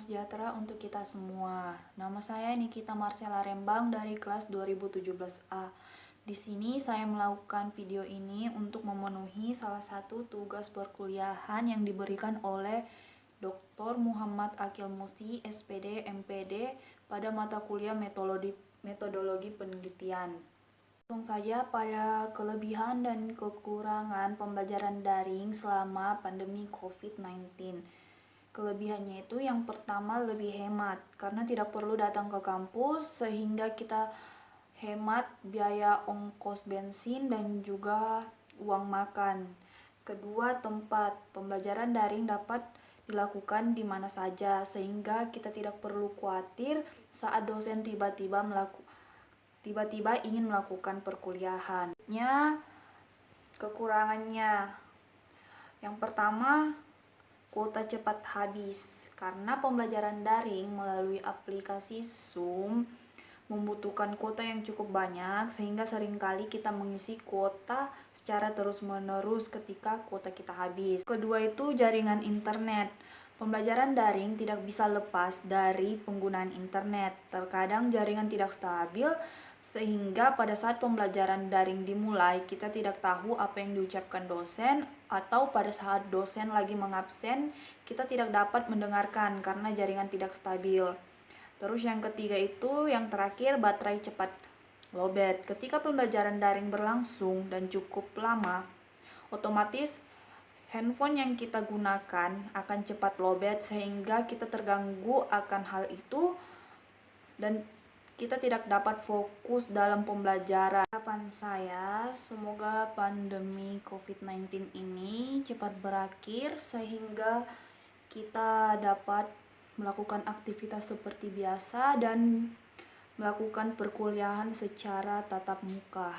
sejahtera untuk kita semua. Nama saya Nikita Marcella Rembang dari kelas 2017A. Di sini saya melakukan video ini untuk memenuhi salah satu tugas perkuliahan yang diberikan oleh Dr. Muhammad Akil Musi, SPD, MPD pada mata kuliah metodologi penelitian. Langsung saja pada kelebihan dan kekurangan pembelajaran daring selama pandemi COVID-19. Kelebihannya itu yang pertama lebih hemat karena tidak perlu datang ke kampus sehingga kita hemat biaya ongkos bensin dan juga uang makan. Kedua, tempat pembelajaran daring dapat dilakukan di mana saja sehingga kita tidak perlu khawatir saat dosen tiba-tiba ingin melakukan perkuliahan. Kekurangannya yang pertama, kuota cepat habis karena pembelajaran daring melalui aplikasi Zoom membutuhkan kuota yang cukup banyak sehingga seringkali kita mengisi kuota secara terus-menerus ketika kuota kita habis. Kedua itu jaringan internet. Pembelajaran daring tidak bisa lepas dari penggunaan internet. Terkadang jaringan tidak stabil sehingga pada saat pembelajaran daring dimulai kita tidak tahu apa yang diucapkan dosen, atau pada saat dosen lagi mengabsen kita tidak dapat mendengarkan karena jaringan tidak stabil. Terus yang ketiga itu yang terakhir, baterai cepat lowbat. Ketika pembelajaran daring berlangsung dan cukup lama, otomatis handphone yang kita gunakan akan cepat lowbat sehingga kita terganggu akan hal itu dan kita tidak dapat fokus dalam pembelajaran. Harapan saya, semoga pandemi COVID-19 ini cepat berakhir sehingga kita dapat melakukan aktivitas seperti biasa dan melakukan perkuliahan secara tatap muka.